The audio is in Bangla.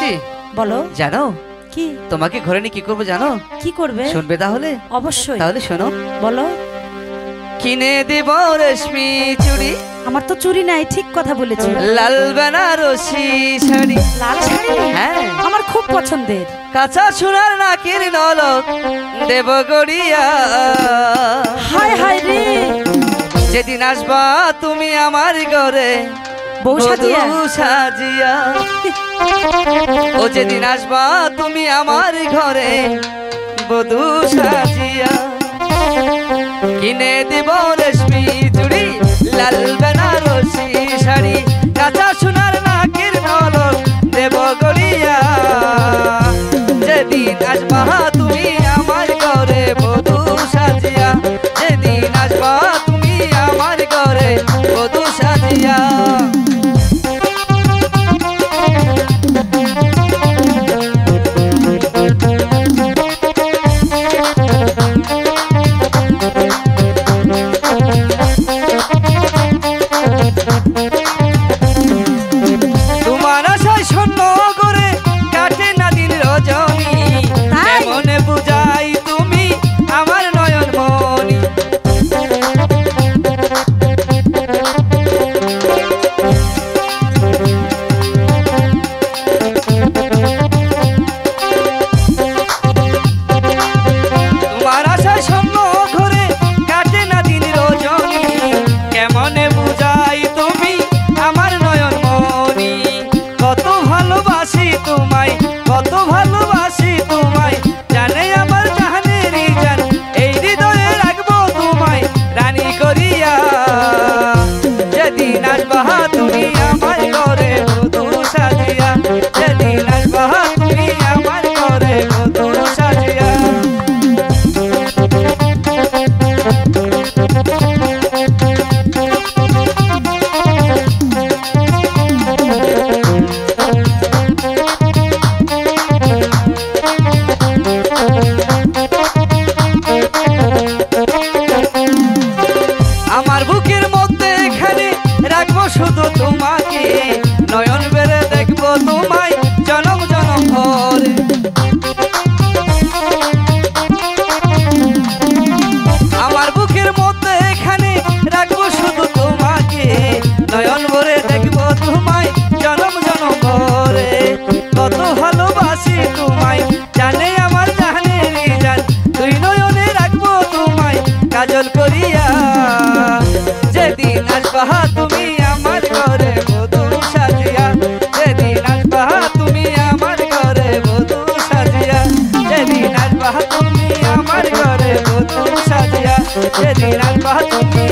মিষ্টি বলো। জানো কি? তোমাকে ঘরে নিয়ে কি করবো জানো? কি করবে? শুনবে তাহলে? অবশ্যই। তাহলে শোনো। বলো। কিনে দিব রেশমি চুড়ি। আমার তো চুড়ি নাই, ঠিক কথা বলেছো। লাল বেনারসি শাড়ি। লাল শাড়ি? হ্যাঁ, আমার খুব পছন্দের। কাঁচা সোনার নাকের নলক দেব গড়িয়া। হায় হায় রে, যেদিন আসবা তুমি আমার ঘরে বউ সাজিয়া। সাজিয়া। ও যেদিন আসবা তুমি আমার ঘরে বধূ সাজিয়া। কিনে দিব রেশমি চুড়ি, লাল বেনারসি শাড়ি, কাঁচা সোনার নাকের নলক দেব গড়িয়া। যেদিন আসবা তুমি আমার ঘরে বধূ সাজিয়া। যেদিন আসবা তুমি আমার ঘরে বধূ সাজিয়া। তোমার আশায় স্বর্ণ করে কাটে না দিন রজনী। মনে বুঝাই তুমি আমার নয়ন মনি। তোমার আশায় স্বর্ণ ঘরে কাটে না দিন রজনী। কেমনে বুঝাই তুমি আমার নয়ন মনি। কত ভালোবাসি তোমায়, কত ভালোবাসি তোমায়, জানে আমার জাহানেরই জান। এই হৃদয়ে রাখবো তোমায় রানী করিয়া। যেদিন আসবা তুমি আমার ঘরে বধূ সাজিয়া। যেদিন আসবা তুমি আমার ঘরে বধূ সাজিয়া। আমার বুকের মধ্যে এখানে রাখবো শুধু তোমাকে। নয়ন বেড়ে দেখবো তোমায় জনম জনম ভরে। আমার বুকের মধ্যে এখানে রাখবো শুধু তোমাকে। নয়ন ভরে দেখবো তোমায় জনম জনম ভরে। কত ভালোবাসি তোমায়, জানে আমার জাহানেরই জান। দুই নয়নে রাখবো তোমায় কাজল করিয়া। যেদিন আসবা তুমি আমার ঘরে বধূ সাজিয়া। যেদিন আসবা তুমি আমার ঘরে বধূ সাজিয়া। যেদিন আসবা তুমি আমার ঘরে বধূ সাজিয়া। যেদিন আসবা তুমি